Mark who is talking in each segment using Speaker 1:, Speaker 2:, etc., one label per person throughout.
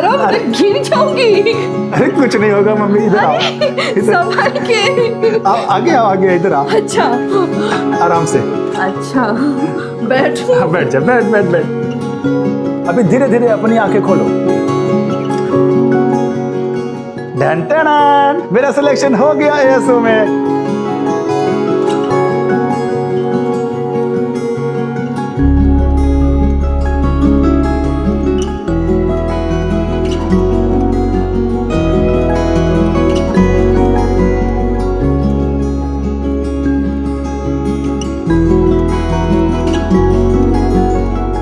Speaker 1: धर्म, मैं गिर जाऊंगी।
Speaker 2: अरे कुछ नहीं होगा मम्मी, इधर आओ,
Speaker 1: संभाल के।
Speaker 2: आगे आओ, आगे इधर आओ।
Speaker 1: अच्छा
Speaker 2: आराम से।
Speaker 1: अच्छा बैठ।
Speaker 2: बैठ जा, बैठ बैठ बैठ। अभी धीरे धीरे अपनी आंखें खोलो। डन मेरा सिलेक्शन हो गया एएसओ में।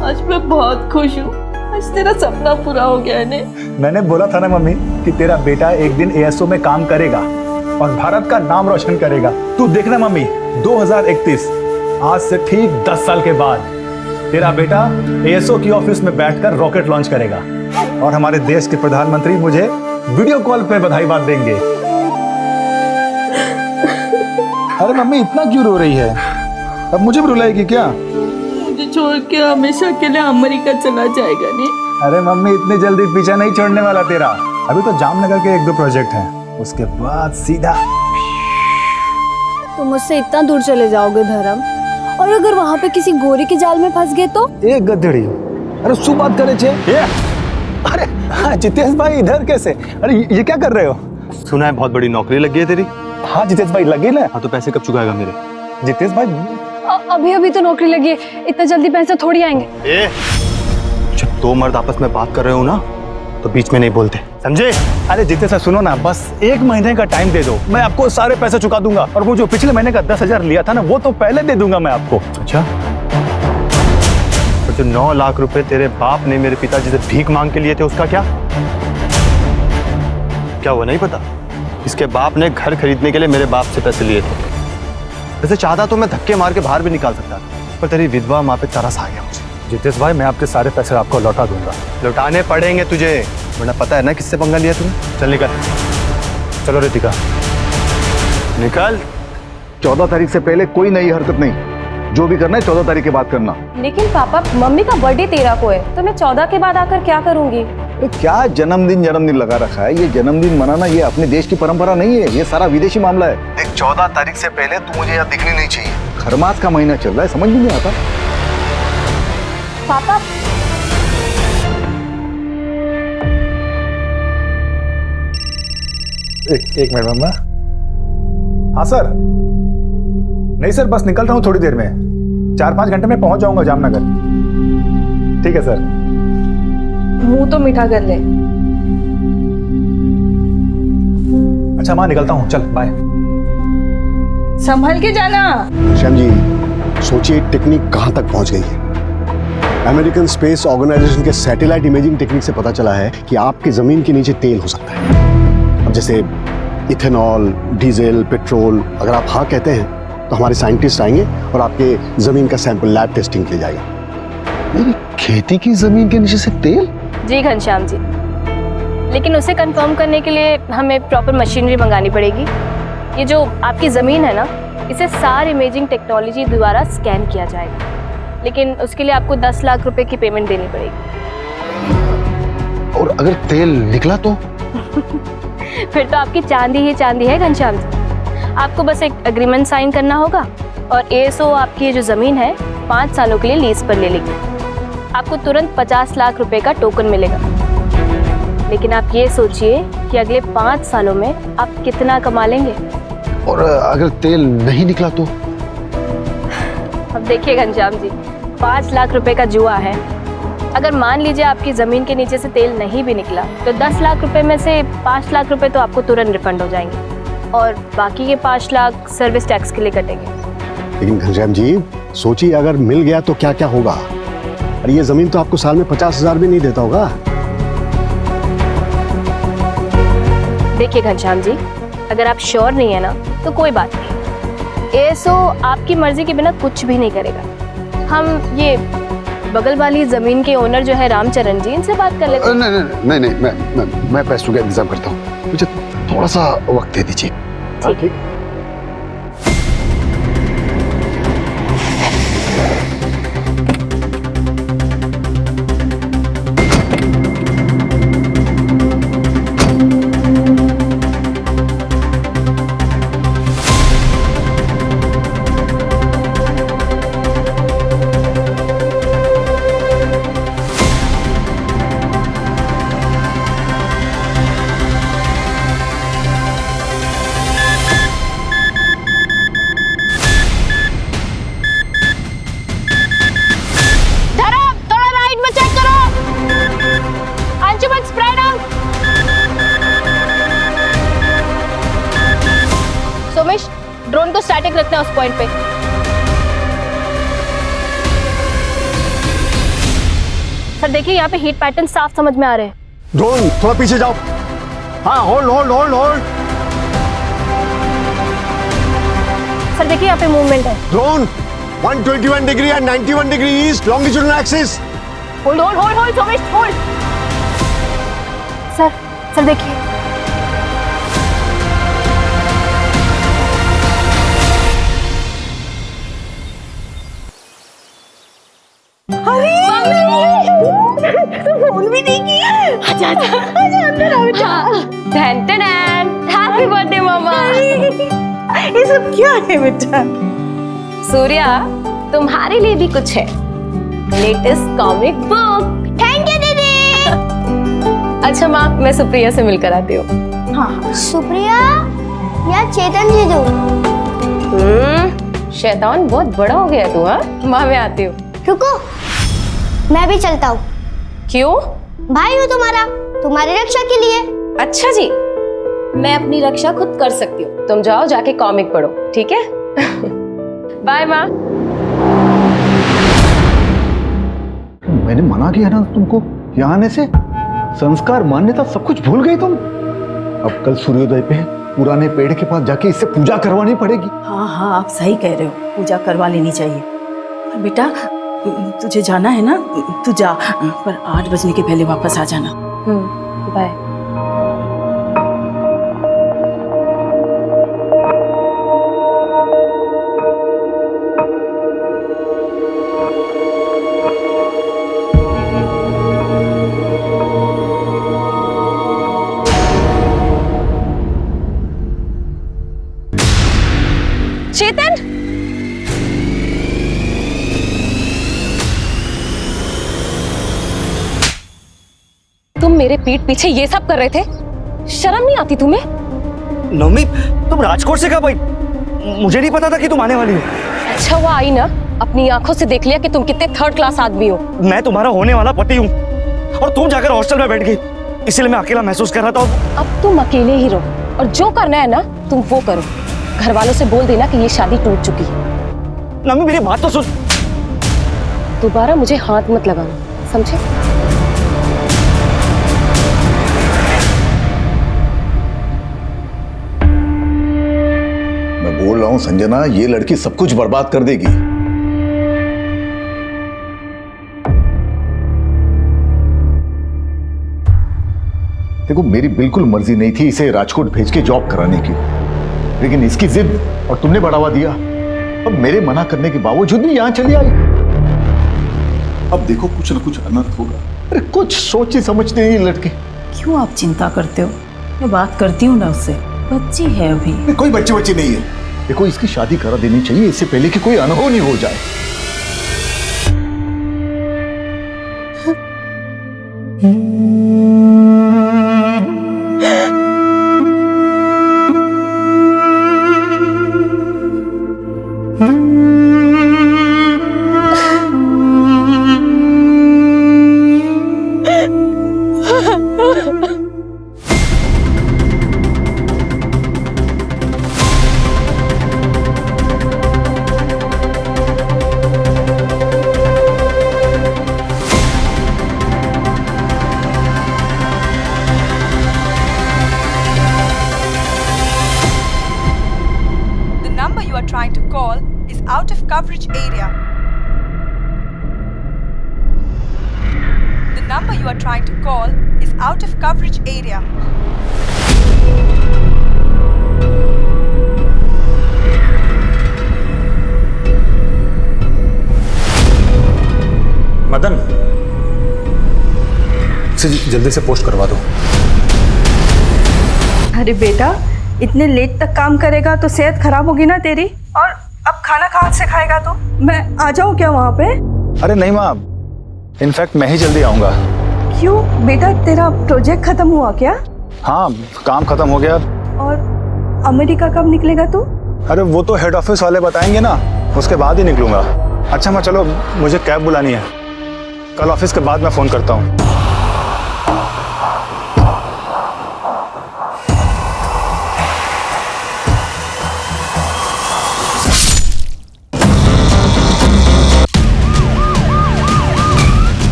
Speaker 1: आज मैं बहुत खुश हूँ, आज तेरा सपना पूरा हो गया है ने।
Speaker 2: मैंने बोला था ना मम्मी कि तेरा बेटा एक दिन एएसओ में काम करेगा और भारत का नाम रोशन करेगा। तू देखना मम्मी, 2031 आज से ठीक 10 साल के बाद तेरा बेटा एएसओ की ऑफिस में बैठकर रॉकेट लॉन्च करेगा और हमारे देश के प्रधानमंत्री मुझे वीडियो कॉल पे बधाई बात देंगे। अरे मम्मी इतना क्यों रो रही है? अब मुझे भी रुलाएगी क्या?
Speaker 1: मुझे छोड़ के हमेशा के लिए अमेरिका चला जाएगा ने।
Speaker 2: अरे मम्मी इतनी जल्दी पीछा नहीं छोड़ने वाला तेरा। अभी तो जामनगर के 1-2 प्रोजेक्ट हैं, उसके बाद सीधा।
Speaker 3: तुम मुझसे इतना दूर चले जाओगे धर्म, और अगर वहाँ पे किसी गोरी के जाल में फंस गए तो?
Speaker 2: एक गधेड़ी। अरे शू बात करे छे? अरे हाँ जितेश भाई इधर कैसे? अरे ये क्या कर रहे हो?
Speaker 4: सुना है बहुत बड़ी नौकरी लगी है तेरी।
Speaker 2: हाँ जितेश भाई लगी ना।
Speaker 4: हाँ तो पैसे कब चुकाएगा मेरे?
Speaker 2: जितेश भाई
Speaker 3: अभी अभी तो नौकरी लगी है, इतना जल्दी पैसे थोड़ी आएंगे।
Speaker 4: जब 2 मर्द आपस में बात कर रहे हो ना तो बीच में नहीं बोलते, समझे?
Speaker 2: अरे जितेश भाई सुनो ना, बस 1 महीने का टाइम दे दो, मैं आपको सारे पैसे चुका दूंगा। और वो जो पिछले महीने का 10,000 लिया था ना, वो तो पहले दे दूंगा मैं आपको।
Speaker 4: अच्छा, तो जो 9 लाख रुपए तेरे बाप ने मेरे पिताजी से भीख मांग के लिए थे उसका क्या? क्या वो नहीं पता? इसके बाप ने घर खरीदने के लिए मेरे बाप से पैसे लिए थे। वैसे चाहता तो मैं धक्के मार के बाहर भी निकाल सकता, पर तेरी विधवा माँ पे तरस आ गया मुझे।
Speaker 2: जितेश भाई मैं आपके सारे पैसे आपको लौटा दूंगा।
Speaker 4: लौटाने पड़ेंगे तुझे, वरना पता है ना किससे पंगा लिया तूने। चल निकल।
Speaker 2: चलो रितिका
Speaker 4: निकल।
Speaker 5: 14 तारीख से पहले कोई नई हरकत नहीं, जो भी करना है 14 तारीख के बाद करना।
Speaker 3: लेकिन पापा मम्मी का बर्थडे 13 को है, तो मैं 14 के बाद आकर क्या करूंगी?
Speaker 5: तो क्या जन्मदिन लगा रखा है? ये जन्मदिन मनाना ये अपने देश की परंपरा नहीं है, ये सारा विदेशी मामला है। देख 14 तारीख से पहले तू मुझे यहाँ दिखनी नहीं चाहिए। खरमास का महीना चल रहा है, समझ में नहीं आता।
Speaker 3: पापा
Speaker 2: एक मिनट मम्मा। हाँ सर। नहीं सर बस निकल रहा हूँ थोड़ी देर में, 4-5 घंटे में पहुंच जाऊंगा जामनगर। ठीक है सर।
Speaker 1: मुंह तो मीठा कर ले।
Speaker 2: अच्छा माँ निकलता हूँ, चल बाय।
Speaker 1: संभल के जाना।
Speaker 6: श्याम जी सोचिए टेक्निक कहां तक पहुंच गई है। अमेरिकन स्पेस ऑर्गेनाइजेशन के सैटेलाइट इमेजिंग टेक्निक से पता चला है कि आपकी जमीन के नीचे तेल हो सकता है। अब जैसे इथेनॉल, डीजल, पेट्रोल, अगर आप हाँ कहते हैं तो हमारे साइंटिस्ट आएंगे और आपके जमीन का सैंपल लैब टेस्टिंग के लिए जाएगा। मेरी खेती की जमीन के नीचे से तेल?
Speaker 3: जी घनश्याम जी, लेकिन उसे कंफर्म करने के लिए हमें प्रॉपर मशीनरी मंगानी पड़ेगी। ये जो आपकी ज़मीन है ना, इसे सार इमेजिंग टेक्नोलॉजी द्वारा स्कैन किया जाएगा, लेकिन उसके लिए आपको 10 लाख रुपए की पेमेंट देनी पड़ेगी।
Speaker 6: और अगर तेल निकला तो?
Speaker 3: फिर तो आपकी चांदी ही चांदी है घनश्याम जी। आपको बस एक एग्रीमेंट साइन करना होगा और एएसओ आपकी ये जो ज़मीन है 5 सालों के लिए लीज पर ले लेगी। आपको तुरंत 50 लाख रुपए का टोकन मिलेगा। लेकिन आप ये सोचिए कि अगले 5 सालों में आप कितना कमा लेंगे।
Speaker 6: और अगर तेल नहीं निकला तो?
Speaker 3: अब देखिए घनश्याम जी, 5 लाख रुपए का जुआ है। अगर मान लीजिए आपकी ज़मीन के नीचे से तेल नहीं भी निकला तो 10 लाख रुपए में से 5 लाख रुपए तो आपको तुरंत रिफंड हो जाएंगे और बाकी के 5 लाख सर्विस टैक्स के लिए कटेंगे।
Speaker 6: लेकिन घनश्याम जी सोचिए अगर मिल गया तो क्या क्या होगा? और ये जमीन तो आपको साल में 50,000 भी नहीं देता होगा।
Speaker 3: देखिए घनश्याम जी, अगर आप श्योर नहीं है ना तो कोई बात नहीं। एएसओ आपकी मर्जी के बिना कुछ भी नहीं करेगा। हम ये बगल वाली जमीन के ओनर जो है रामचरण जी, इनसे बात कर लेते हैं।
Speaker 6: नहीं, मैं पैसों का इंतजाम करता हूँ, मुझे थोड़ा सा वक्त दे दीजिए।
Speaker 3: ठीक। ड्रोन को स्टैटिक रखना उस पॉइंट पे। सर देखिए यहाँ पे हीट पैटर्न साफ समझ में आ रहे हैं।
Speaker 6: ड्रोन थोड़ा पीछे जाओ। हाँ, hold hold hold hold.
Speaker 3: Sir देखिए यहाँ पे मूवमेंट है।
Speaker 6: Drone 121 degree and 91 degree east longitudinal axis.
Speaker 3: Hold hold hold hold Somesh hold. Sir देखिए।
Speaker 1: फोन भी नहीं किया। आजा आजा आजा अंदर आओ बेटा।
Speaker 3: हैप्पी बर्थडे मामा।
Speaker 1: ये सब क्या है बेटा?
Speaker 3: सूर्या तुम्हारे लिए भी कुछ है, latest comic book. Thank you दीदी। अच्छा माँ, मैं सुप्रिया से मिलकर आती हूँ।
Speaker 1: हाँ
Speaker 7: सुप्रिया या चेतन जीजू?
Speaker 3: शैतान बहुत बड़ा हो गया तू। हाँ माँ, मैं आती हूँ।
Speaker 7: रुको, मैं भी चलता हूँ।
Speaker 3: क्यों?
Speaker 7: भाई हूँ तुम्हारा, तुम्हारी रक्षा के लिए।
Speaker 3: अच्छा जी, मैं अपनी रक्षा खुद कर सकती हूँ। तुम जाओ जाके कॉमिक पढ़ो, ठीक है? बाय माँ।
Speaker 5: मैंने मना किया ना तुमको यहाँ आने से। संस्कार मान्यता सब कुछ भूल गई तुम। अब कल सूर्योदय पे पुराने पेड़ के पास जाके इससे पूजा करवानी पड़ेगी।
Speaker 1: हाँ हाँ, आप सही कह रहे हो, पूजा करवा लेनी चाहिए। बेटा तुझे जाना है ना, तू जा, पर 8 बजने के पहले वापस आ जाना।
Speaker 3: बाय। चेतन, तुम मेरे पीठ पीछे ये सब कर रहे थे? शर्म नहीं आती तुम्हें?
Speaker 8: नवमी, तुम राजकोट से कब आई? मुझे नहीं पता था कि तुम आने वाली हो।
Speaker 3: अच्छा हुआ आई ना, अपनी आंखों से देख लिया कि तुम कितने थर्ड क्लास आदमी हो।
Speaker 8: मैं तुम्हारा होने वाला पति हूँ और तुम जाकर हॉस्टल में बैठ गई, इसलिए मैं अकेला महसूस कर रहा था।
Speaker 3: अब तुम अकेले ही रहो और जो करना है ना तुम वो करो। घर वालों से बोल देना कि ये शादी टूट चुकी है।
Speaker 8: नवमी मेरी बात तो सुन।
Speaker 3: दोबारा मुझे हाथ मत लगाना, समझे?
Speaker 5: मैं बोल रहा हूँ संजना, ये लड़की सब कुछ बर्बाद कर देगी। देखो, मेरी बिल्कुल मर्जी नहीं थी इसे राजकोट भेज के जॉब कराने की, लेकिन इसकी जिद और तुमने बढ़ावा दिया। अब मेरे मना करने के बावजूद भी यहां चली आई। अब देखो कुछ न कुछ अनर्थ होगा। अरे कुछ सोची समझती नहीं लड़की।
Speaker 1: क्यों आप चिंता करते हो? मैं बात करती हूँ ना उससे, बच्ची है अभी।
Speaker 5: कोई बच्ची नहीं है। देखो, इसकी शादी करा देनी चाहिए इससे पहले कि कोई अनहोनी हो जाए।
Speaker 9: You are trying to call is out of coverage area. The number you are trying to call is out of coverage area.
Speaker 2: Madan, इसे जल्दी से पोस्ट करवा दो।
Speaker 10: अरे बेटा, इतने लेट तक काम करेगा तो सेहत खराब होगी ना तेरी। और अब खाना कहाँ से खाएगा तू? मैं आ जाऊँ क्या वहाँ पे?
Speaker 2: अरे नहीं माँ, इनफैक्ट मैं ही जल्दी आऊँगा।
Speaker 10: क्यों बेटा, तेरा प्रोजेक्ट खत्म हुआ क्या?
Speaker 2: हाँ, काम खत्म हो गया।
Speaker 10: और अमेरिका कब निकलेगा तू?
Speaker 2: अरे वो तो हेड ऑफिस वाले बताएंगे ना, उसके बाद ही निकलूंगा। अच्छा माँ, चलो मुझे कैब बुलानी है, कल ऑफिस के बाद मैं फ़ोन करता हूँ।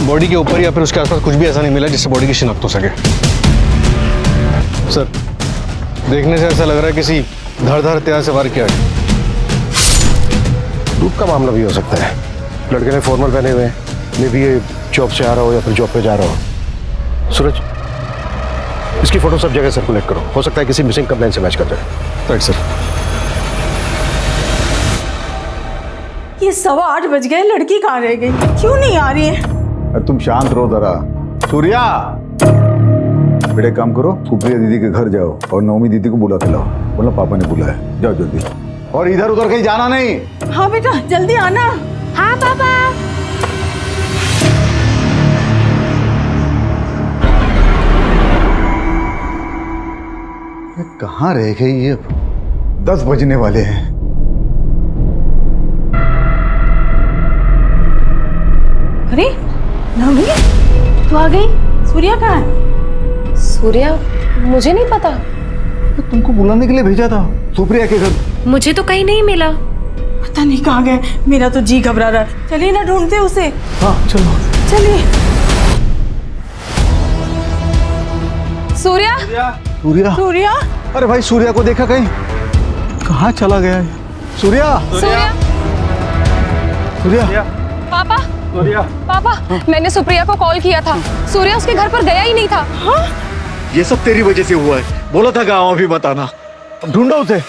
Speaker 6: बॉडी के ऊपर या फिर उसके आसपास कुछ भी ऐसा नहीं मिला जिससे बॉडी की शिनाख्त हो सके। सर, देखने से ऐसा लग रहा है किसी धारदार हथियार से वार किया है।
Speaker 11: लूट का मामला भी हो सकता है। लड़के ने फॉर्मल पहने हुए हैं, मे भी ये जॉब से आ रहा हो या फिर जॉब पे जा रहा हो। सूरज, इसकी फोटो सब जगह सर्कुलेट करो, हो सकता है किसी मिसिंग कंप्लेंट से मैच कर जाए।
Speaker 6: Right sir.
Speaker 1: ये 8:15 बज गए, लड़की कहाँ रह गई? क्यों नहीं आ रही है?
Speaker 5: अरे तुम शांत रहो जरा। सूर्या, बेटे काम करो, सुप्रिया दीदी के घर जाओ और नवमी दीदी को बुला के लाओ, बोला पापा ने बुलाया। जाओ जल्दी, और इधर उधर कहीं जाना नहीं।
Speaker 1: हाँ बेटा, जल्दी आना।
Speaker 7: हाँ पापा।
Speaker 5: कहाँ रह गई ये? 10 बजने वाले हैं।
Speaker 1: अरे नवमी, तू आ गई? सूर्या कहाँ है?
Speaker 3: सूर्या, मुझे नहीं पता।
Speaker 5: तो तुमको बुलाने के लिए भेजा था सुप्रिया के घर।
Speaker 3: मुझे तो कहीं नहीं मिला।
Speaker 1: पता नहीं कहाँ गए, मेरा तो जी घबरा रहा है। चलिए ना ढूंढते उसे।
Speaker 5: हाँ चलो
Speaker 1: चलिए।
Speaker 3: सूर्या,
Speaker 5: सूर्या,
Speaker 1: सूर्या,
Speaker 5: अरे भाई सूर्या को देखा कहीं? कहाँ चला गया है? सूर्या,
Speaker 3: सूर्या,
Speaker 5: सूर्या,
Speaker 3: पापा, पापा, मैंने सुप्रिया को कॉल किया था। सूर्या उसके घर पर गया ही नहीं था।
Speaker 5: ये सब तेरी वजह से हुआ है। बोला था गाँव अभी बताना। ढूंढो उसे।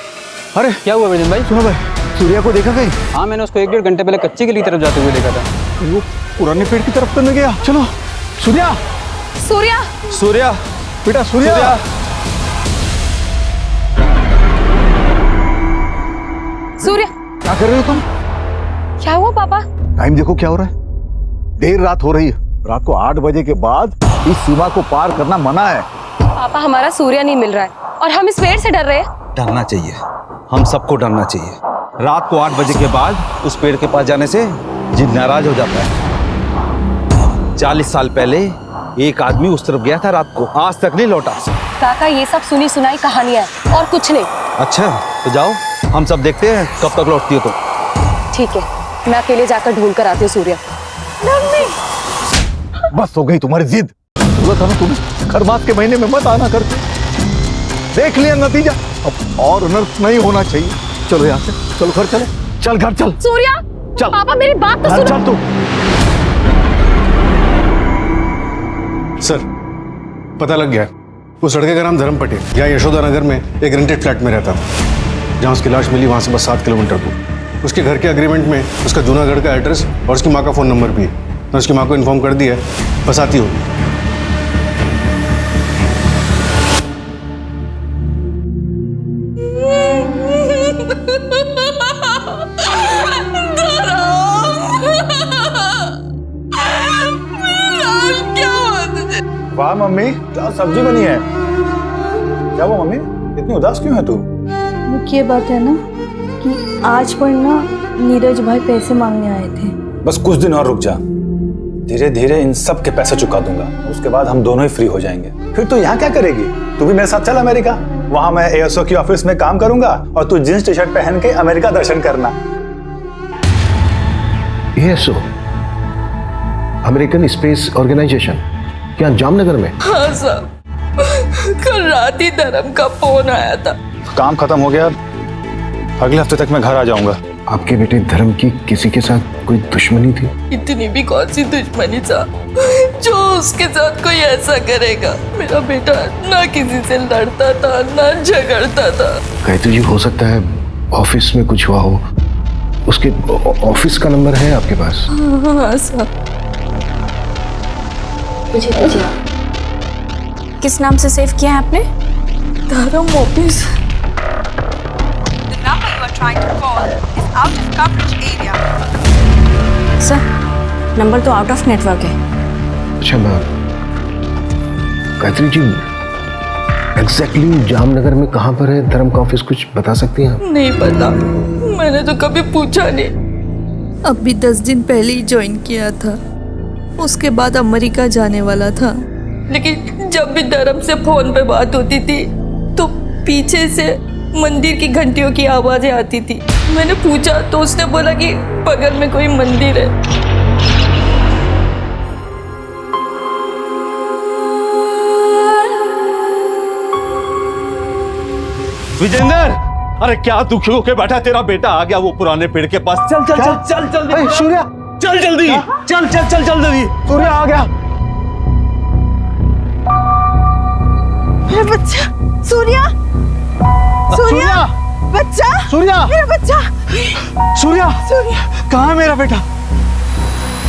Speaker 5: अरे
Speaker 12: क्या हुआ विजन भाई?
Speaker 5: सुनो भाई, सूर्या को देखा कहीं?
Speaker 12: हाँ, मैंने उसको 1-1.5 घंटे पहले कच्ची गली तरफ जाते हुए देखा था।
Speaker 5: वो पुराने पेड़ की तरफ तो नहीं गया? चलो। सूर्या,
Speaker 3: सूर्या,
Speaker 4: सूर्या,
Speaker 5: बेटा सूर्या,
Speaker 3: सूर्या,
Speaker 5: क्या कर रहे हो तुम?
Speaker 3: क्या हुआ पापा?
Speaker 5: टाइम देखो क्या हो रहा है। देर रात हो रही है। रात को 8 बजे के बाद इस सीमा को पार करना मना है।
Speaker 3: पापा, हमारा सूर्या नहीं मिल रहा है और हम इस पेड़ से डर रहे हैं।
Speaker 8: डरना चाहिए, हम सबको डरना चाहिए। रात को 8 बजे के बाद उस पेड़ के पास जाने से जिद नाराज हो जाता है। 40 साल पहले एक आदमी उस तरफ गया था रात को, आज तक नहीं लौटा।
Speaker 3: काका, ये सब सुनी सुनाई कहानियां हैं और कुछ नहीं।
Speaker 8: अच्छा, तो जाओ, हम सब देखते हैं कब तक लौटती हो तो।
Speaker 3: ठीक है, मैं अकेले जाकर ढूंढ कर आती हूँ सूर्या।
Speaker 5: बस हो गई तुम्हारी जिद। बोला था ना तुम्हें, खरमास के महीने में मत आना करके। देख लिया नतीजा, अब और अनर्थ नहीं होना चाहिए। चलो यहाँ से, चलो घर चले। चल घर चल।
Speaker 3: सूर्या,
Speaker 5: चल।
Speaker 3: पापा मेरी बात तो
Speaker 5: घर
Speaker 3: सुनो।
Speaker 5: चल तू।
Speaker 6: सर, पता लग गया। उस लड़के का नाम धर्मपटी, यहाँ यशोदा नगर में एक रेंटेड फ्लैट में रहता हूँ। जहाँ उसकी लाश मिली वहाँ से बस 7 किलोमीटर दूर। उसके घर के एग्रीमेंट में उसका जूनागढ़ का एड्रेस और उसकी माँ का फ़ोन नंबर भी है। मैं उसकी माँ को इन्फॉर्म कर दिया है, बस आती होगी।
Speaker 2: वाह मम्मी, क्या सब्जी बनी है? क्या वो मम्मी, इतनी उदास क्यों है तू?
Speaker 10: मुख्य बात है ना कि आज पर ना नीरज भाई पैसे मांगने आए थे।
Speaker 2: बस कुछ दिन और रुक जा, धीरे धीरे इन सब के पैसे चुका दूंगा। उसके बाद हम दोनों ही फ्री हो जाएंगे। फिर तू यहाँ क्या करेगी? तू भी मेरे साथ चल अमेरिका। वहां मैं एएसओ की ऑफिस में काम करूंगा और तू जींस टी शर्ट पहन के अमेरिका दर्शन करना।
Speaker 11: एएसओ, अमेरिकन स्पेस ऑर्गेनाइजेशन, क्या जामनगर में?
Speaker 10: हाँ साहब, कल रात ही धर्म का फोन आया था।
Speaker 2: काम खत्म हो गया, अगले हफ्ते तक मैं घर आ जाऊंगा।
Speaker 11: आपके बेटे धर्म की किसी के साथ कोई दुश्मनी थी?
Speaker 10: इतनी भी कौन सी दुश्मनी था जो उसके साथ कोई ऐसा करेगा। मेरा बेटा ना किसी से लड़ता था ना झगड़ता था।
Speaker 11: कहते जी हो सकता है ऑफिस में कुछ हुआ हो। उसके ऑफिस का नंबर है आपके पास?
Speaker 10: हाँ साहब।
Speaker 3: मुझे दीजिए। किस नाम से सेव किया है आपने?
Speaker 10: धर्म office.
Speaker 9: The number you are trying to call is out of coverage area.
Speaker 3: Sir, number तो आउट ऑफ नेटवर्क है।
Speaker 11: अच्छा मैम, गायत्री जी एग्जैक्टली जामनगर में कहाँ पर है धर्म का ऑफिस, कुछ बता सकती हैं आप?
Speaker 10: नहीं पता, मैंने तो कभी पूछा नहीं। अभी 10 दिन पहले ही ज्वाइन किया था। उसके बाद अमेरिका जाने वाला था, लेकिन जब भी धर्म से फोन पे बात होती थी तो पीछे से मंदिर की घंटियों की आवाजें आती थी। मैंने पूछा तो उसने बोला कि बगल में कोई मंदिर है।
Speaker 8: विजेंद्र, अरे क्या दुखी होके बैठा, तेरा बेटा आ गया वो पुराने पेड़ के पास। चल चल चल चल जल्दी।
Speaker 5: सूर्या,
Speaker 8: चल जल्दी, चल चल चल चल जल्दी।
Speaker 5: सूर्या आ गया।
Speaker 1: मेरा बच्चा सूर्या, सूर्या, बच्चा,
Speaker 5: सूर्या,
Speaker 1: मेरा बच्चा,
Speaker 5: सूर्या,
Speaker 1: सूर्या।
Speaker 5: कहाँ है मेरा बेटा?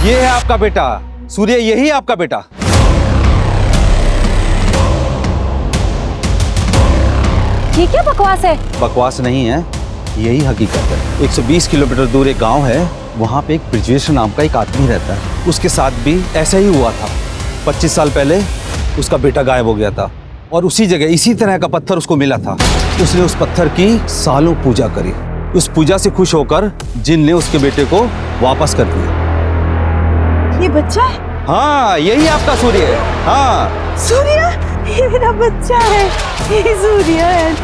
Speaker 8: ये है आपका बेटा सूर्य, यही है आपका बेटा।
Speaker 3: ये क्या बकवास है?
Speaker 8: बकवास नहीं है, यही हकीकत है। 120 किलोमीटर दूर एक गांव है, वहां पे एक ब्रिजेश नाम का एक आदमी रहता है। उसके साथ भी ऐसा ही हुआ था। 25 साल पहले उसका बेटा गायब हो गया था और उसी जगह इसी तरह का पत्थर उसको मिला था। उसने उस पत्थर की सालों पूजा करी। उस पूजा से खुश होकर जिन ने उसके बेटे को वापस कर दिया।
Speaker 1: ये बच्चा है?
Speaker 8: हाँ, यही आपका सूर्य है। हाँ
Speaker 1: सूर्या, ये मेरा बच्चा है, ये सूर्या है।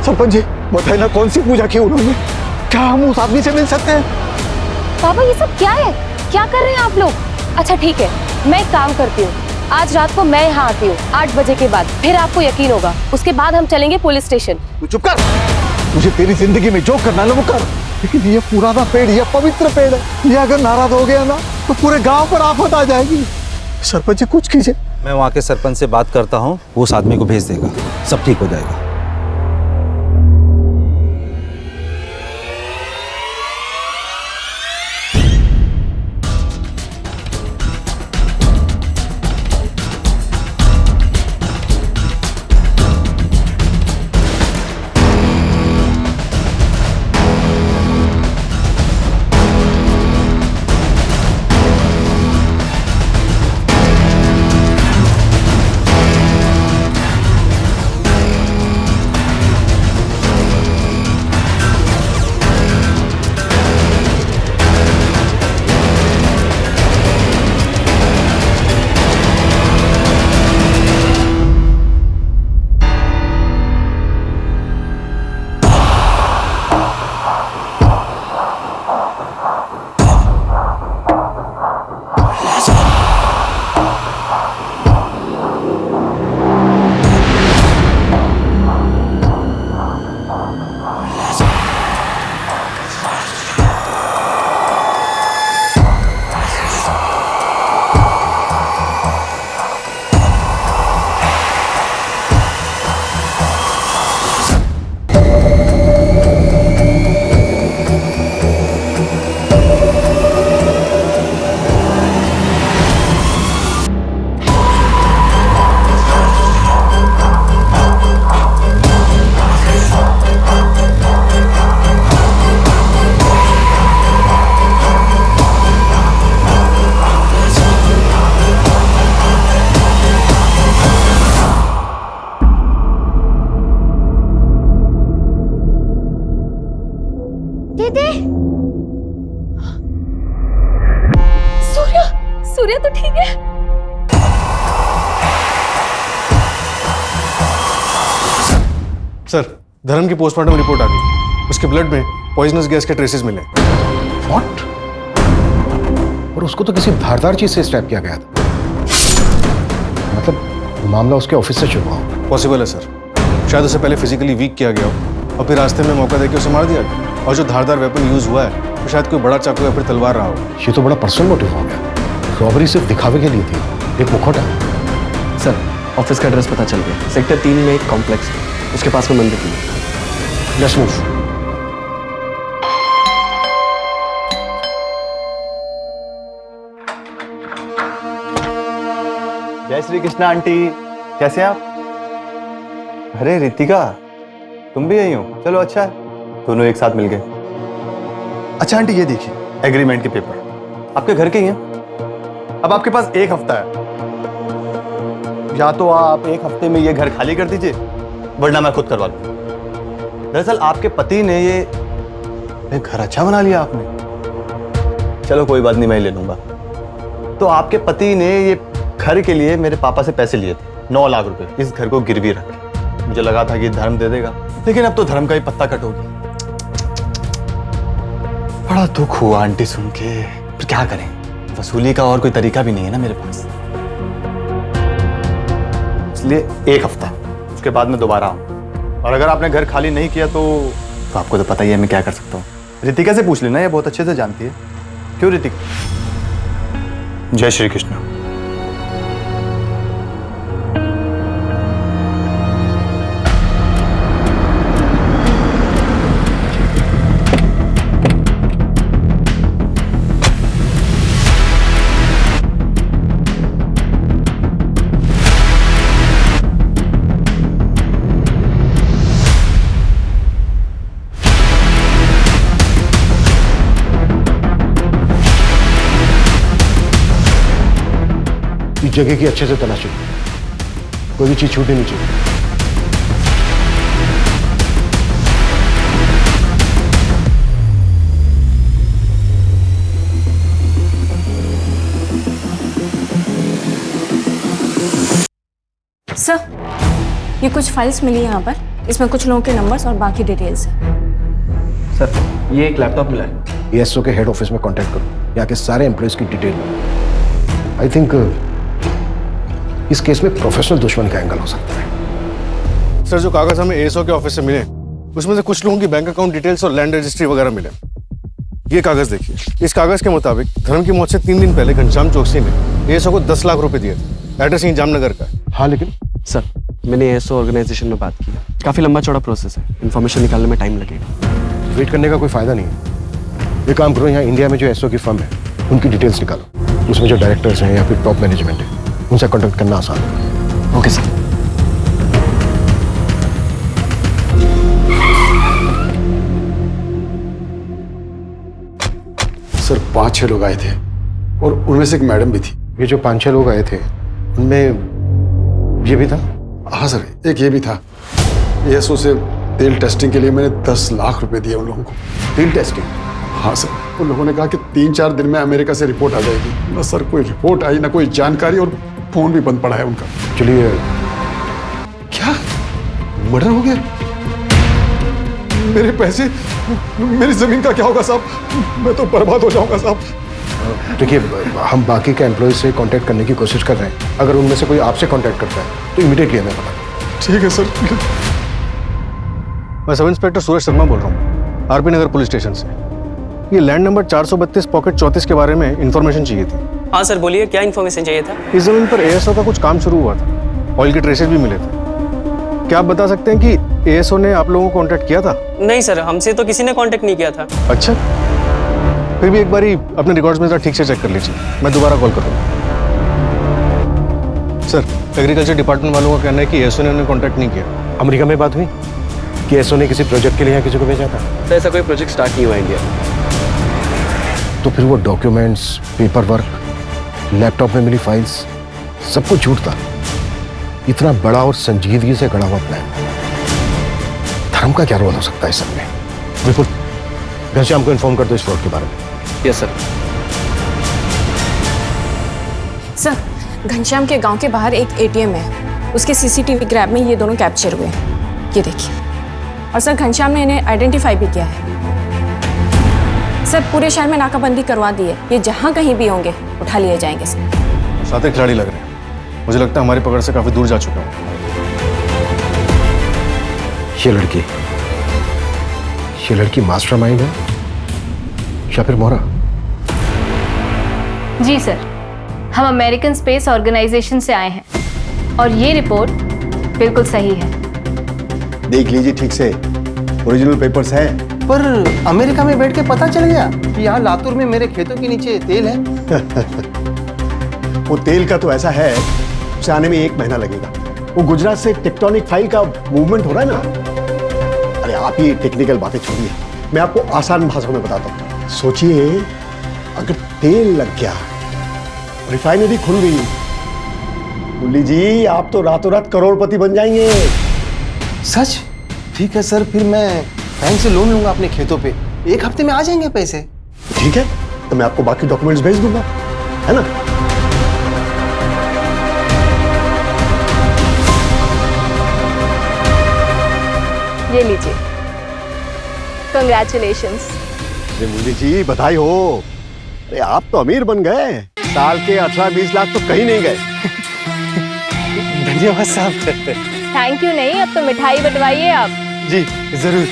Speaker 5: सरपंच जी बताइए ना, कौन सी पूजा की उन्होंने? क्या हम उस आदमी से मिल सकते हैं?
Speaker 3: बाबा ये सब क्या है? क्या कर रहे हैं आप लोग? अच्छा ठीक है, मैं एक काम करती हूँ, आज रात को मैं यहाँ आती हूँ 8 बजे के बाद, फिर आपको यकीन होगा। उसके बाद हम चलेंगे पुलिस स्टेशन।
Speaker 5: तू चुप कर। मुझे तेरी जिंदगी में जो करना है ना वो कर, लेकिन ये पुराना पेड़, ये पवित्र पेड़ है, ये अगर नाराज हो गया ना तो पूरे गांव पर आफत आ जाएगी। सरपंच जी कुछ कीजिए।
Speaker 8: मैं वहाँ के सरपंच से बात करता हूँ, वो उस आदमी को भेज देगा, सब ठीक हो जाएगा।
Speaker 3: सूर्य तो ठीक है।
Speaker 11: सर, धर्म की पोस्टमार्टम रिपोर्ट आ गई। उसके ब्लड में पॉइजनस गैस के ट्रेसेस मिले।
Speaker 6: व्हाट? और उसको तो किसी धारदार चीज से स्ट्रैप किया गया था। मतलब मामला उसके ऑफिस से शुरू हुआ।
Speaker 11: पॉसिबल है सर, शायद उसे पहले फिजिकली वीक किया गया हो और फिर रास्ते में मौका देकर उसे मार दिया गया। और जो धारदार वेपन यूज हुआ है तो शायद कोई बड़ा चाकू या फिर तलवार रहा हो।
Speaker 6: ये तो बड़ा पर्सनल मोटिव हो गया। रॉबरी सिर्फ दिखावे के लिए थी, एक मुखौटा।
Speaker 12: सर, ऑफिस का एड्रेस पता चल गया। सेक्टर 3 में एक कॉम्प्लेक्स है, उसके पास में मंदिर है।
Speaker 6: Let's move.
Speaker 4: जय श्री कृष्णा आंटी, कैसे हैं आप? अरे रितिका, तुम भी यही हो? चलो अच्छा है, दोनों एक साथ मिल गए। अच्छा आंटी ये देखिए, एग्रीमेंट के पेपर आपके घर के ही हैं। अब आपके पास 1 हफ्ता है, या तो आप 1 हफ्ते में ये घर खाली कर दीजिए, वरना मैं खुद करवा लूँ। दरअसल आपके पति ने ये घर अच्छा बना लिया आपने। चलो कोई बात नहीं, मैं ले लूंगा। तो आपके पति ने ये घर के लिए मेरे पापा से पैसे लिए थे, 9 लाख रुपए, इस घर को गिरवी रख के। मुझे लगा था कि धर्म दे देगा, लेकिन अब तो धर्म का ही पत्ता कट हो गया। बड़ा दुख हुआ आंटी सुन के, पर क्या करें, वसूली का और कोई तरीका भी नहीं है ना मेरे पास। इसलिए एक हफ्ता, उसके बाद मैं दोबारा आऊँ। और अगर आपने घर खाली नहीं किया तो आपको तो पता ही है मैं क्या कर सकता हूँ। रितिका से पूछ लेना, ये बहुत अच्छे से जानती है। क्यों रितिका? जय श्री कृष्ण।
Speaker 11: इस जगह की अच्छे से तलाशी, कोई भी चीज छूटनी नहीं चाहिए।
Speaker 10: सर, ये कुछ फाइल्स मिली यहाँ पर, इसमें कुछ लोगों के नंबर्स और बाकी डिटेल्स हैं।
Speaker 12: सर, ये एक लैपटॉप मिला है।
Speaker 11: एएसओ के हेड ऑफिस में कांटेक्ट करो, यहाँ के सारे एम्प्लॉयज की डिटेल। आई थिंक इस केस में प्रोफेशनल दुश्मन का एंगल हो सकता है।
Speaker 6: सर, जो कागज हमें एएसओ के ऑफिस से मिले उसमें से कुछ लोगों की बैंक अकाउंट डिटेल्स और लैंड रजिस्ट्री वगैरह मिले। ये कागज देखिए, इस कागज के मुताबिक धर्म की मौत से 3 दिन पहले घनश्याम चौकसी ने एएसओ को 10 लाख रुपए दिए थे। एड्रेस यहीं जामनगर का है।
Speaker 11: हाँ, लेकिन
Speaker 12: सर, मैंने एएसओ ऑर्गेनाइजेशन में बात की है। काफ़ी लंबा चौड़ा प्रोसेस है, इन्फॉर्मेशन निकालने में टाइम लगेगा।
Speaker 11: वेट करने का कोई फायदा नहीं है। ये काम करो, यहाँ इंडिया में जो एएसओ की फर्म है उनकी डिटेल्स निकालो, उसमें जो डायरेक्टर्स हैं या फिर टॉप मैनेजमेंट है उनसे कॉन्टेक्ट करना आसान है।
Speaker 12: Okay sir.
Speaker 6: सर, 5-6 लोग आए थे और उनमें से एक मैडम भी थी।
Speaker 11: ये जो 5-6 लोग आए थे उनमें ये भी था?
Speaker 6: हाँ सर, एक ये भी था। एएसओ से तेल टेस्टिंग के लिए मैंने 10 लाख रुपए दिए उन लोगों को।
Speaker 11: तेल टेस्टिंग?
Speaker 6: हाँ सर, उन लोगों ने कहा कि 3-4 दिन में अमेरिका से रिपोर्ट आ जाएगी। ना सर कोई रिपोर्ट आई, ना कोई जानकारी, और फोन भी बंद पड़ा है उनका।
Speaker 11: चलिए।
Speaker 6: क्या मर्डर हो गया? मेरे पैसे, मेरी जमीन का क्या होगा साहब? मैं तो बर्बाद हो जाऊंगा साहब।
Speaker 11: देखिए, हम बाकी के एम्प्लॉय से कांटेक्ट करने की कोशिश कर रहे हैं। अगर उनमें से कोई आपसे कांटेक्ट करता है तो इमीडिएटली हमें बता।
Speaker 6: ठीक है सर। मैं सब इंस्पेक्टर सूरज शर्मा बोल रहा हूँ, आरपी नगर पुलिस स्टेशन से। ये लैंड नंबर 432 पॉकेट 34 के बारे में इंफॉर्मेशन चाहिए थी।
Speaker 12: हाँ सर, बोलिए, क्या इन्फॉर्मेशन चाहिए था?
Speaker 6: इस जमीन पर एएसओ का कुछ काम शुरू हुआ था, ऑयल के ट्रेसेस भी मिले थे। क्या आप बता सकते हैं कि एएसओ ने आप लोगों को कांटेक्ट किया था?
Speaker 12: नहीं सर, हमसे तो किसी ने कांटेक्ट नहीं किया था।
Speaker 6: अच्छा, फिर भी एक बारी अपने रिकॉर्ड्स में जरा ठीक से चेक कर लीजिए, मैं दोबारा कॉल करूँगा। सर, एग्रीकल्चर डिपार्टमेंट वालों का कहना है कि एएसओ ने उन्हें कांटेक्ट नहीं किया।
Speaker 11: अमेरिका में बात हुई कि एएसओ ने किसी प्रोजेक्ट के लिए यहाँ किसी को भेजा था?
Speaker 12: तो ऐसा कोई प्रोजेक्ट स्टार्ट नहीं हुआ इंडिया में।
Speaker 11: तो फिर वो डॉक्यूमेंट्स, पेपर वर्क, लैपटॉप में मिली फाइल्स, सब कुछ झूठ था। इतना बड़ा और संजीदगी से गढ़ा हुआ प्लान, धर्म का क्या रोल हो सकता है इस सब में? बिल्कुल, घनश्याम को इन्फॉर्म कर दो इस फ्रॉड के बारे में।
Speaker 12: Yes sir.
Speaker 10: सर, घनश्याम के गांव के बाहर एक एटीएम है, उसके सीसीटीवी ग्रैब में ये दोनों कैप्चर हुए हैं। ये देखिए। और सर, घनश्याम ने इन्हें आइडेंटिफाई भी किया है। सर, पूरे शहर में नाकाबंदी करवा दी है, ये जहां कहीं भी होंगे उठा लिए जाएंगे सर।
Speaker 6: साथ खिलाड़ी लग रहे हैं, मुझे लगता है हमारी पकड़ से काफी दूर जा चुका है।
Speaker 11: ये लड़की मास्टरमाइंड है या फिर मोहरा?
Speaker 3: जी सर, हम अमेरिकन स्पेस ऑर्गेनाइजेशन से आए हैं और ये रिपोर्ट बिल्कुल सही है।
Speaker 6: देख लीजिए ठीक से, ओरिजिनल पेपर्स हैं।
Speaker 4: पर अमेरिका में बैठ के पता चल गया कि यहाँ लातूर में मेरे खेतों के नीचे तेल है।
Speaker 6: वो तेल का तो ऐसा है, उसे आने में 1 महीना लगेगा। वो गुजरात से टेक्टोनिक फाइल का मूवमेंट हो रहा है ना। अरे आप ये टेक्निकल बातें छोड़िए, मैं आपको आसान भाषा में बताता हूँ। सोचिए, अगर तेल लग गया, रिफाइनरी खुल गई, मुरली जी आप तो रातों रात करोड़पति बन जाएंगे।
Speaker 4: सच? ठीक है सर, फिर मैं बैंक से लोन लूंगा अपने खेतों पे। 1 हफ्ते में आ जाएंगे पैसे।
Speaker 6: ठीक है, तो मैं आपको बाकी डॉक्यूमेंट्स भेज दूंगा, है ना?
Speaker 3: ये लीजिए, कंग्रेचुलेशंस।
Speaker 6: अरे मुरली जी बधाई हो। अरे आप तो अमीर बन गए, साल के 18-20 लाख तो कहीं नहीं गए।
Speaker 4: धन्यवाद साहब।
Speaker 3: थैंक यू नहीं, अब तो मिठाई बंटवाइए आप।
Speaker 4: जी जरूर।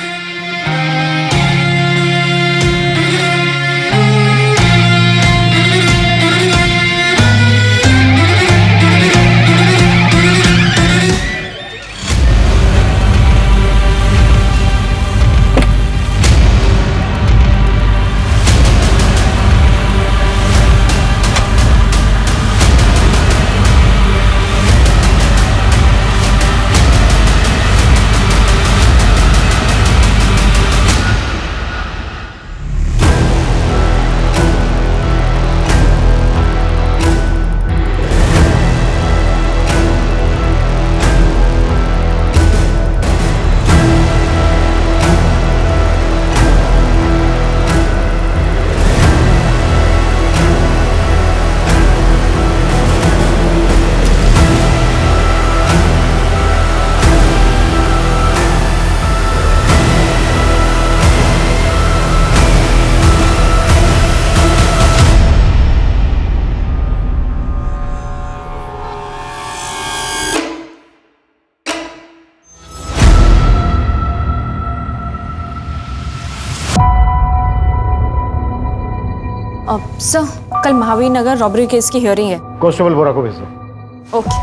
Speaker 10: सर, कल महावीर नगर रॉबरी केस की हियरिंग है।
Speaker 11: कांस्टेबल बोरा को भेज दो।
Speaker 10: ओके।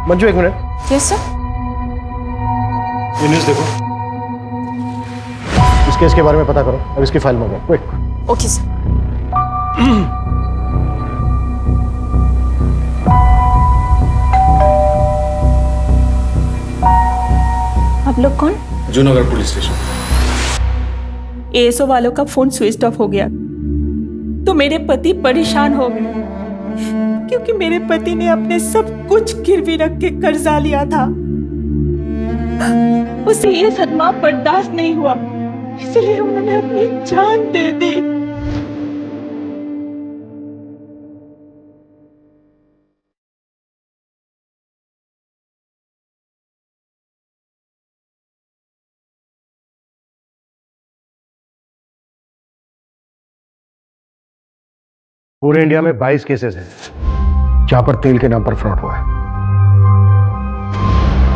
Speaker 11: मंजू एक मिनट।
Speaker 10: Yes sir.
Speaker 11: ये न्यूज़ देखो, इस केस के बारे में पता करो, अब इसकी फाइल मंगाओ क्विक।
Speaker 10: Okay sir.
Speaker 1: आप लोग कौन?
Speaker 12: Junagadh police station.
Speaker 1: एएसओ वालों का फोन स्विच ऑफ हो गया तो मेरे पति परेशान हो गए, क्योंकि मेरे पति ने अपने सब कुछ गिरवी रख के कर्जा लिया था। उसे ये सदमा बर्दाश्त नहीं हुआ, इसलिए उन्होंने अपनी जान दे दी।
Speaker 11: पूरे इंडिया में 22 केसेस हैं जहां पर तेल के नाम पर फ्रॉड हुआ है।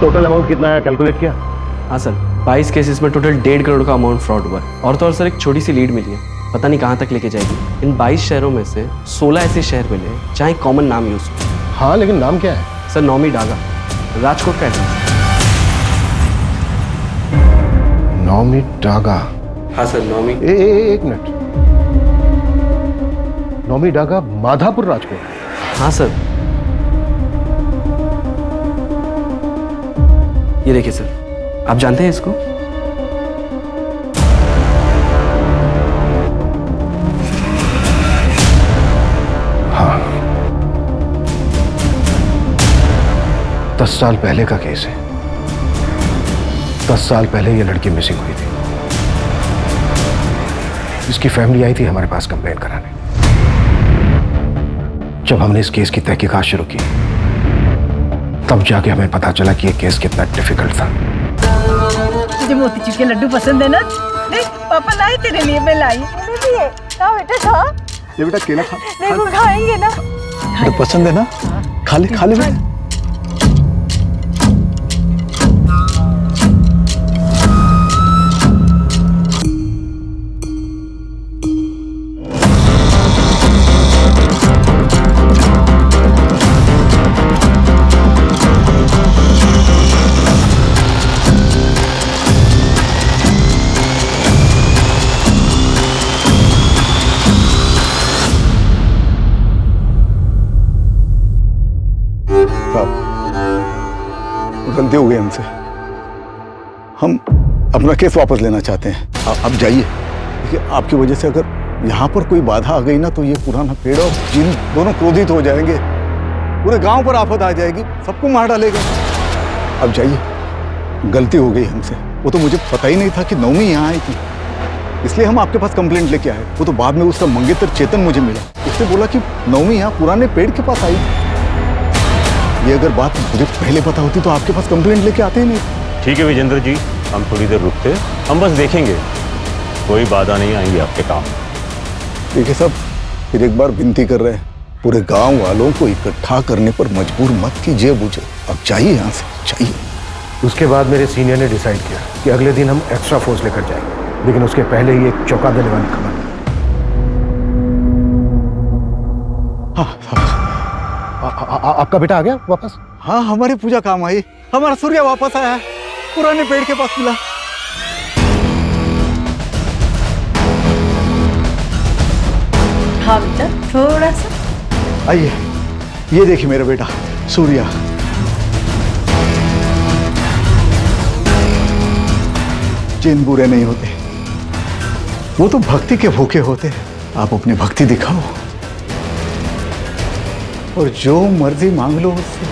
Speaker 11: टोटल अमाउंट कितना है कैलकुलेट किया?
Speaker 12: हाँ सर, 22 केसेस में टोटल 1.5 करोड़ का अमाउंट फ्रॉड हुआ है। और तो और सर, एक छोटी सी लीड मिली है, पता नहीं कहाँ तक लेके जाएगी। इन 22 शहरों में से 16 ऐसे शहर मिले जहाँ एक कॉमन नाम यूज हो।
Speaker 11: हाँ, लेकिन नाम क्या है?
Speaker 12: सर, नौमी डागा, राजकोट का एड्रेस।
Speaker 11: नौमी डागा?
Speaker 12: हाँ सर, नौमी।
Speaker 11: एक मिनट, नौमी डागा माधापुर राजकोट?
Speaker 12: हाँ सर। ये देखिए सर, आप जानते हैं इसको?
Speaker 11: हाँ, 10 साल पहले का केस है। 10 साल पहले ये लड़की मिसिंग हुई थी। इसकी फैमिली आई थी हमारे पास कंप्लेन कराने। जब हमने इस केस की तहकीकात शुरू की, तब जाके हमें पता चला कि ये केस कितना डिफिकल्ट था।
Speaker 1: तुझे मोतीचूर के लड्डू पसंद है ना? देख, पापा लाए तेरे लिए, मैं लाई। मुझे भी है। खा बेटा, खा।
Speaker 2: ये बेटा केला खा।
Speaker 1: देखो, खाएंगे ना?
Speaker 2: तो पसंद है ना? खा ले बेटा। गलती हो गई हमसे, हम अपना केस वापस लेना चाहते हैं। आप जाइए। देखिए, आपकी वजह से अगर यहाँ पर कोई बाधा आ गई ना, तो ये पुराना पेड़ और जिन दोनों क्रोधित हो जाएंगे, पूरे गांव पर आफत आ जाएगी, सबको मार डालेगा। अब जाइए, गलती हो गई हमसे। वो तो मुझे पता ही नहीं था कि नौमी यहाँ आई थी, इसलिए हम आपके पास कंप्लेंट लेके आए। वो तो बाद में उसका मंगेतर चेतन मुझे मिला, उसने बोला कि नौमी यहाँ पुराने पेड़ के पास आई थी। ये अगर बात मुझे पहले पता होती तो आपके पास कंप्लेंट लेके आते ही नहीं।
Speaker 13: ठीक है विजेंद्र जी, हम थोड़ी देर रुकते, हम बस देखेंगे, कोई बाधा नहीं आएंगी आपके काम।
Speaker 2: ठीक है साहब, फिर एक बार विनती कर रहे हैं,
Speaker 5: पूरे गांव वालों को इकट्ठा करने पर मजबूर मत कीजिए मुझे। अब चाहिए यहाँ से, चाहिए।
Speaker 11: उसके बाद मेरे सीनियर ने डिसाइड किया कि अगले दिन हम एक्स्ट्रा फोर्स लेकर जाएंगे, लेकिन उसके पहले ही एक चौंका देने वाली खबर। आपका बेटा आ गया वापस?
Speaker 2: हाँ, हमारी पूजा काम आई। हमारा सूर्य वापस आया है, पुराने पेड़ के पास मिला।
Speaker 1: हाँ बेटा, थोड़ा सा।
Speaker 2: आइए, ये देखिए मेरा बेटा सूर्या। जिन बुरे नहीं होते, वो तो भक्ति के भूखे होते हैं। आप अपनी भक्ति दिखाओ और जो मर्जी मांग लो उससे।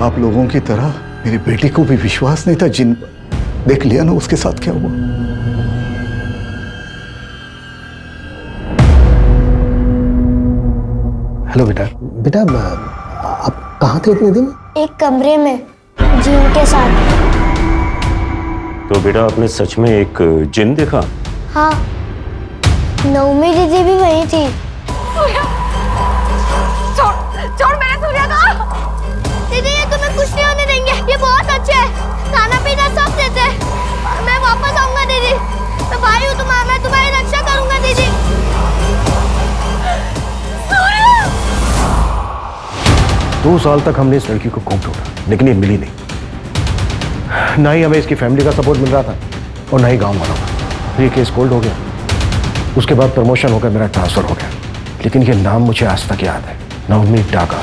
Speaker 2: आप लोगों की तरह मेरी बेटी को भी विश्वास नहीं था जिन पर। देख लिया ना उसके साथ क्या हुआ।
Speaker 11: हेलो बेटा। बेटा आप कहाँ थे इतने दिन?
Speaker 7: एक कमरे में जिन के साथ।
Speaker 13: तो बेटा आपने सच में एक जिन देखा?
Speaker 7: हाँ, नवमी दीदी भी वही थी।
Speaker 9: छोड़ मेरे सूर्या को।
Speaker 7: दीदी ये तुम्हें कुछ नहीं होने देंगे, ये बहुत अच्छे हैं, खाना पीना सब देते हैं। मैं वापस आऊंगा दीदी, मैं भाई हूँ तुम्हारा, मैं तुम्हारी रक्षा करूंगा दीदी।
Speaker 11: 2 साल तक हमने इस लड़की को खूब ढूंढा, लेकिन ये मिली नहीं। ना ही हमें इसकी फैमिली का सपोर्ट मिल रहा था और ना ही गांव वालों का। ये केस कोल्ड हो गया, उसके बाद प्रमोशन होकर मेरा ट्रांसफर हो गया, लेकिन ये नाम मुझे आज तक याद है। नवमी डागा,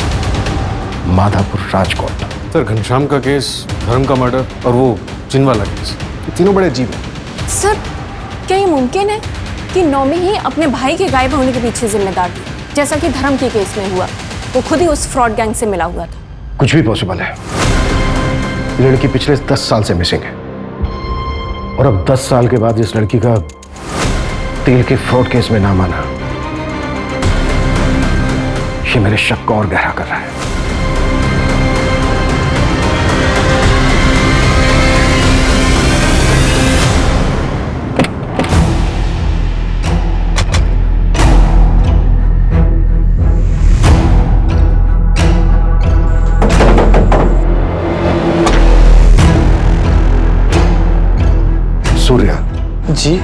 Speaker 11: माधापुर, राजकोट।
Speaker 14: सर, घनश्याम का केस, धर्म का मर्डर और वो जिन वाला केस, ये तीनों बड़े अजीब हैं।
Speaker 15: सर, क्या ये मुमकिन है कि नौमी ही अपने भाई के गायब होने के पीछे जिम्मेदार थी, जैसा कि धर्म के केस में हुआ? वो खुद ही उस फ्रॉड गैंग से मिला हुआ था।
Speaker 11: कुछ भी पॉसिबल है। लड़की पिछले 10 साल से मिसिंग है और अब 10 साल के बाद इस लड़की का तेल के फ्रॉड केस में नाम आना, ये मेरे शक को और गहरा कर रहा है। सूर्या
Speaker 16: जी,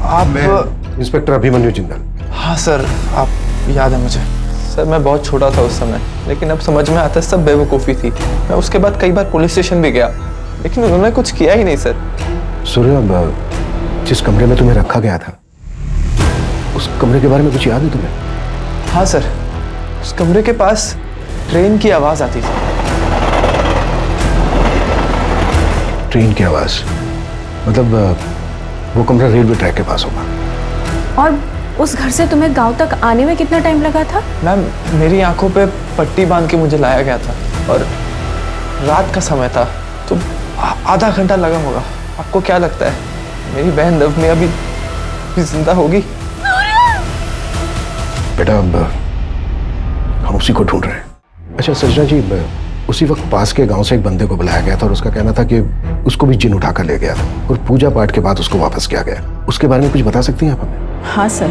Speaker 16: आप?
Speaker 11: इंस्पेक्टर अभिमन्यु जिंदल।
Speaker 16: हाँ सर, आप याद है मुझे। सर, मैं बहुत छोटा था उस समय, लेकिन अब समझ में आता है सब बेवकूफ़ी थी। मैं उसके बाद कई बार पुलिस स्टेशन भी गया, लेकिन उन्होंने कुछ किया ही नहीं सर।
Speaker 11: सूर्या, जिस कमरे में तुम्हें रखा गया था, उस कमरे के बारे में कुछ याद है तुम्हें?
Speaker 16: हाँ सर, उस कमरे के पास ट्रेन की आवाज़ आती थी।
Speaker 11: ट्रेन की आवाज़? मतलब वो कमरा रेलवे ट्रैक के पास होगा।
Speaker 15: और उस घर से तुम्हें गांव तक आने में कितना टाइम लगा था?
Speaker 16: मैम, मेरी आंखों पे पट्टी बांध के मुझे लाया गया था और रात का समय था, तो आधा घंटा लगा होगा। आपको क्या लगता है मेरी बहन नवमी अभी जिंदा होगी?
Speaker 11: बेटा, अब हम उसी को ढूंढ रहे हैं। अच्छा सजना जी, उसी वक्त पास के गांव से एक बंदे को बुलाया गया था और उसका कहना था कि उसको भी जिन उठाकर ले गया था और पूजा पाठ के बाद उसको वापस किया गया। उसके बारे में कुछ बता सकती हैं आप हमें?
Speaker 1: हाँ सर,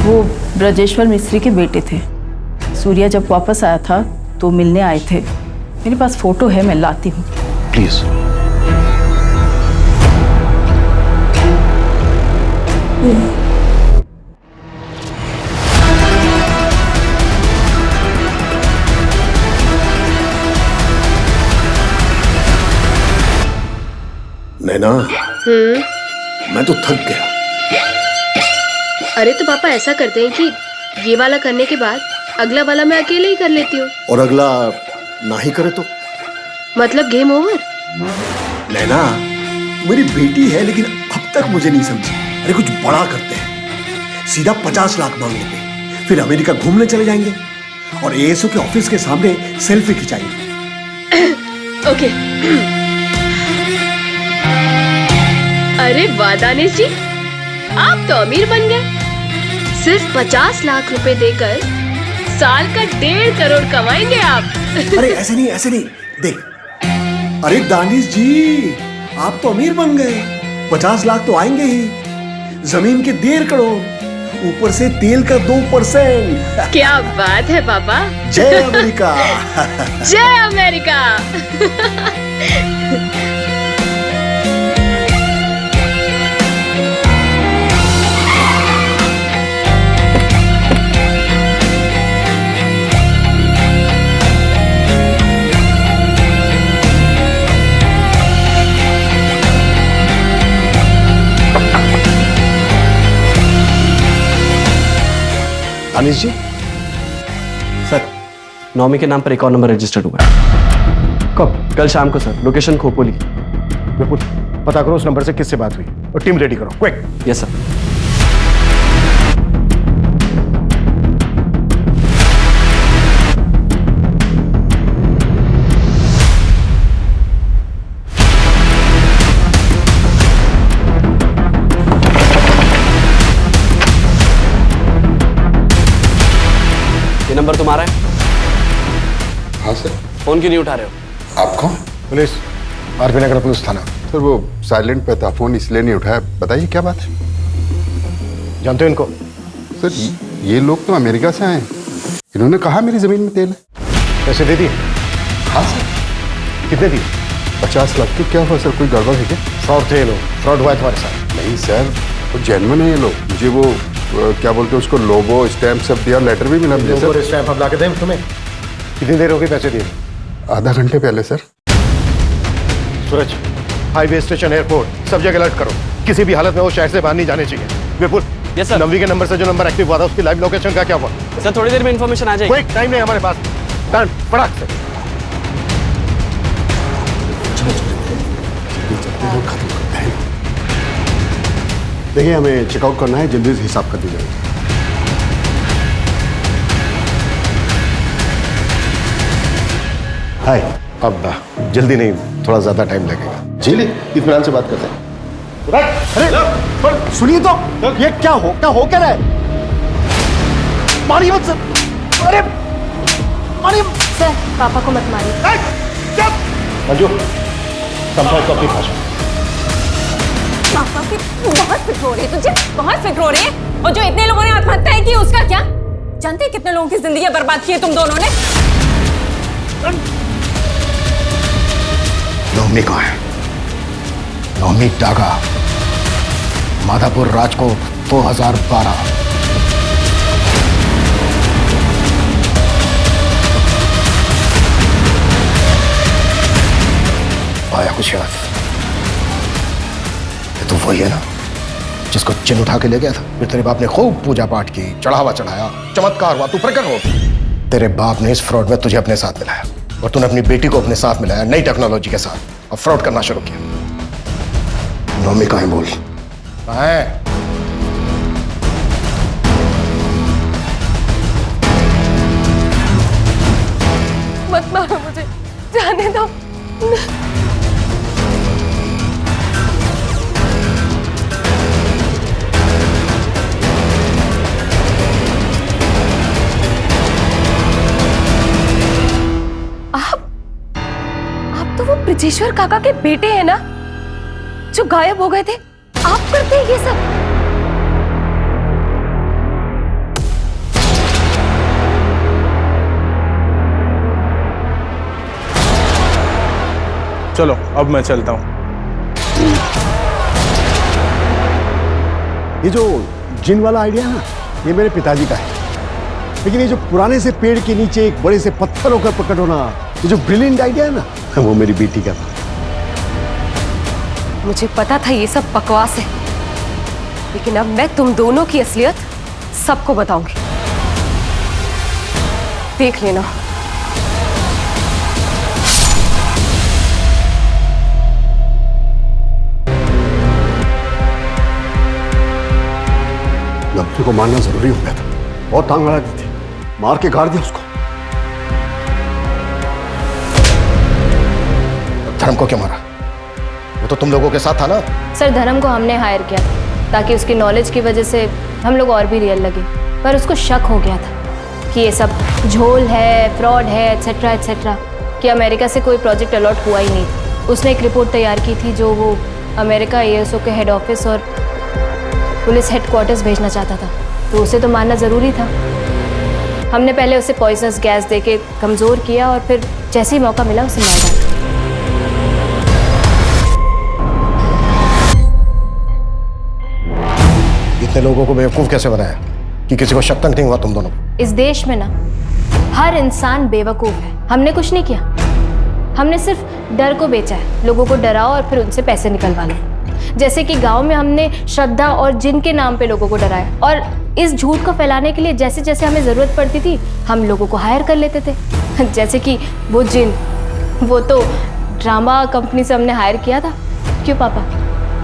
Speaker 1: वो ब्रजेश्वर मिस्त्री के बेटे थे। सूर्या जब वापस आया था तो मिलने आए थे। मेरे पास फोटो है, मैं लाती हूँ।
Speaker 11: प्लीज।
Speaker 6: नैना, मैं तो थक गया।
Speaker 3: अरे तो पापा ऐसा करते हैं कि ये वाला करने के बाद अगला वाला मैं अकेले ही कर लेती हूँ।
Speaker 6: और अगला ना ही करे तो?
Speaker 3: मतलब गेम ओवर?
Speaker 6: नैना, मेरी बेटी है, लेकिन अब तक मुझे नहीं समझी। अरे कुछ बड़ा करते हैं, सीधा 50 लाख मांग लेते हैं, फिर अमेरिका घूमने चले जाएंगे और एएसओ के ऑफिस के सामने सेल्फी खिंचाएंगे।
Speaker 3: ओके। अरे वाह दानिश जी, आप तो अमीर बन गए। सिर्फ 50 लाख रुपए देकर साल का 1.5 करोड़ कमाएंगे आप।
Speaker 6: अरे ऐसे नहीं, ऐसे नहीं, देख। अरे दानिश जी, आप तो अमीर बन गए, 50 लाख तो आएंगे ही। जमीन के 1.5 करोड़, ऊपर से तेल का 2%।
Speaker 3: क्या बात है पापा।
Speaker 6: जय अमेरिका।
Speaker 3: जय अमेरिका।
Speaker 6: अनिश जी,
Speaker 12: सर नौमी के नाम पर एक और नंबर रजिस्टर्ड हुआ है।
Speaker 11: कब?
Speaker 12: कल शाम को सर, लोकेशन खोपोली।
Speaker 11: विपुल, पता करो उस नंबर से किससे बात हुई और टीम रेडी करो, क्विक।
Speaker 12: Yes sir. ये नंबर तुम्हारा है?
Speaker 17: हाँ सर।
Speaker 12: फोन क्यों नहीं उठा रहे हो?
Speaker 17: आप कौन?
Speaker 11: पुलिस, आरपी नगर पुलिस थाना।
Speaker 17: सर वो साइलेंट पे था, फोन इसलिए नहीं उठाया। बताइए क्या बात है?
Speaker 11: जानते हो इनको?
Speaker 17: सर ये लोग तो अमेरिका से आए हैं। इन्होंने कहा मेरी जमीन में तेल है।
Speaker 11: पैसे दे दिए?
Speaker 17: हाँ सर।
Speaker 11: कितने दिए?
Speaker 17: 50 लाख। तो क्या हुआ सर, कोई गड़बड़ है क्या?
Speaker 11: फ्रॉड थे ये लोग, फ्रॉड हुआ है तुम्हारे साथ।
Speaker 17: नहीं सर, वो जेन्युइन है ये लोग। मुझे वो क्या बोलते हैं उसको, लोगो स्टैम्प सब दिया, लेटर भी मिला मुझे सर।
Speaker 11: स्टैम्प हम ला के दें तुम्हें? कितनी देर हो गई पैसे दिए?
Speaker 17: आधा घंटे पहले सर।
Speaker 11: सूरज, हाईवे स्टेशन, एयरपोर्ट, सब जगह अलर्ट करो। किसी भी हालत में वो शहर से बाहर नहीं जाने चाहिए। विपुल,
Speaker 12: यस सर।
Speaker 11: नवी के नंबर से जो नंबर एक्टिव हुआ था उसकी लाइव लोकेशन का क्या हुआ?
Speaker 12: सर थोड़ी देर में इन्फॉर्मेशन आ जाएगी।
Speaker 11: कोई टाइम नहीं हमारे पास। डन, फटाक से।
Speaker 6: देखिए, हमें चेकआउट करना है, जल्दी से हिसाब कर दीजिए। हाय।
Speaker 11: अब जल्दी नहीं, थोड़ा ज्यादा टाइम लगेगा।
Speaker 6: जी, इत्मीनान से बात करते हैं। अरे सुनिए तो, ये क्या हो क्या रहा है? मारिए मत सर। अरे मारिए
Speaker 3: सर, पापा को मत मारिए।
Speaker 11: मंजू, संपर्क को अपनी भाषा।
Speaker 15: पापा की बहुत फिक्र हो रही है तुझे, बहुत फिक्र हो रही है। और जो इतने लोगों ने आत्महत्या की उसका क्या? जानते हैं कितने लोगों की जिंदगी बर्बाद की है तुम दोनों ने?
Speaker 11: नौमी कहाँ है? नौमी डागा, माधापुर, राजकोट, 2012। आया कुछ याद? ये तो वही है ना जिसको चिन्ह उठा के ले गया था। फिर तेरे बाप ने खूब पूजा पाठ की, चढ़ावा चढ़ाया, चमत्कार हुआ, तू प्रकट हो। तेरे बाप ने इस फ्रॉड में तुझे अपने साथ मिलाया और तूने अपनी बेटी को अपने साथ मिलाया नई टेक्नोलॉजी के साथ और फ्रॉड करना शुरू किया। नौमी कहाँ है बोल? कहाँ है?
Speaker 10: मत मारो मुझे, जाने दो।
Speaker 3: आप तो वो ब्रिजेश्वर काका के बेटे हैं ना, जो गायब हो गए थे? आप करते हैं ये सब?
Speaker 14: चलो अब मैं चलता हूँ।
Speaker 6: ये जो जिन वाला आइडिया है ना, ये मेरे पिताजी का है। लेकिन ये जो पुराने से पेड़ के नीचे एक बड़े से पत्थर होकर प्रकट होना, ये जो ब्रिलियंट आइडिया है ना, वो मेरी बेटी का था।
Speaker 3: मुझे पता था ये सब बकवास है, लेकिन अब मैं तुम दोनों की असलियत सबको बताऊंगी। देख लेना।
Speaker 6: लड़की को मारना जरूरी हो गया था। बहुत टांग अड़ा दी थी, मार के गाड़ दिया उसको।
Speaker 11: धर्म को क्यों मारा? वो तो तुम लोगों के साथ था ना?
Speaker 3: सर, धर्म को हमने हायर किया ताकि उसकी नॉलेज की वजह से हम लोग और भी रियल लगे, पर उसको शक हो गया था कि ये सब झोल है, फ्रॉड है, एटसेट्रा एटसेट्रा, कि अमेरिका से कोई प्रोजेक्ट अलॉट हुआ ही नहीं था। उसने एक रिपोर्ट तैयार की थी जो वो अमेरिका ASO के हेड ऑफिस और पुलिस हेडक्वार्टर्स भेजना चाहता था, तो उसे तो मारना ज़रूरी था। हमने पहले उसे पॉइजनस गैस देके कमज़ोर किया और फिर जैसे ही मौका मिला उसे मार डाला।
Speaker 11: इतने लोगों को बेवकूफ कैसे बनाया कि किसी को शक तक नहीं हुआ तुम दोनों?
Speaker 3: इस देश में ना हर इंसान बेवकूफ़ है। हमने कुछ नहीं किया, हमने सिर्फ डर को बेचा है। लोगों को डराओ और फिर उनसे पैसे निकलवा लो। जैसे कि गांव में हमने श्रद्धा और जिन के नाम पे लोगों को डराया, और इस झूठ को फैलाने के लिए जैसे जैसे हमें ज़रूरत पड़ती थी हम लोगों को हायर कर लेते थे। जैसे कि वो जिन, वो तो ड्रामा कंपनी से हमने हायर किया था। क्यों पापा?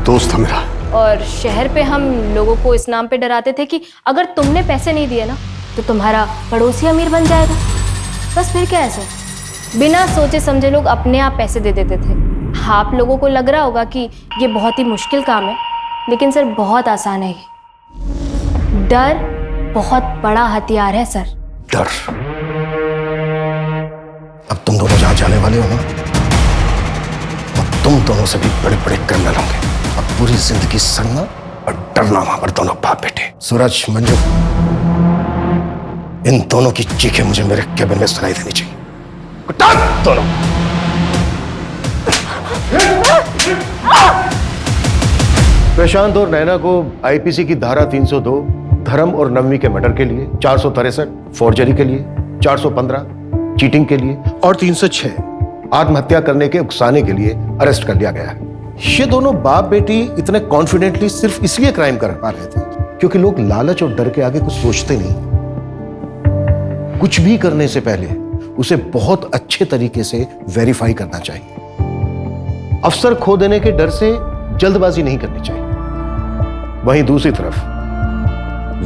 Speaker 6: दोस्त था मेरा।
Speaker 3: और शहर पे हम लोगों को इस नाम पे डराते थे कि अगर तुमने पैसे नहीं दिए ना तो तुम्हारा पड़ोसी अमीर बन जाएगा। बस फिर क्या, ऐसे बिना सोचे समझे लोग अपने आप पैसे दे देते थे। आप लोगों को लग रहा होगा कि ये बहुत ही मुश्किल काम है, लेकिन सर बहुत आसान है ये। डर बहुत बड़ा हथियार है सर।
Speaker 11: डर? अब तुम दोनों जहां जाने वाले हो ना, अब तुम दोनों से भी बड़े बड़े क्रिमिनल होंगे। अब पूरी जिंदगी सड़ना और डरना वहां पर दोनों बाप बेटे। सूरज, मंजू, इन दोनों की चीखें मुझे मेरे केबिन में सुनाई देनी चाहिए। दोनों प्रशांत और नैना को आईपीसी की धारा 302 धर्म और नवमी के मर्डर के लिए, 463 फोर्जरी के लिए, 415 चीटिंग के लिए और 306 आत्महत्या करने के उकसाने के लिए अरेस्ट कर लिया गया है। ये दोनों बाप बेटी इतने कॉन्फिडेंटली सिर्फ इसलिए क्राइम कर पा रहे थे क्योंकि लोग लालच और डर के आगे कुछ सोचते नहीं। कुछ भी करने से पहले उसे बहुत अच्छे तरीके से वेरीफाई करना चाहिए। अफसर खो देने के डर से जल्दबाजी नहीं करनी चाहिए। वहीं दूसरी तरफ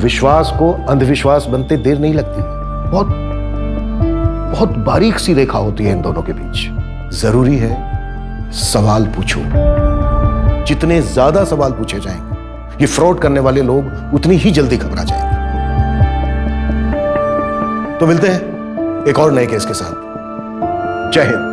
Speaker 11: विश्वास को अंधविश्वास बनते देर नहीं लगती। बहुत बारीक सी रेखा होती है इन दोनों के बीच। जरूरी है सवाल पूछो। जितने ज्यादा सवाल पूछे जाएंगे ये फ्रॉड करने वाले लोग उतनी ही जल्दी घबरा जाएंगे। तो मिलते हैं एक और नए केस के साथ। जय हिंद।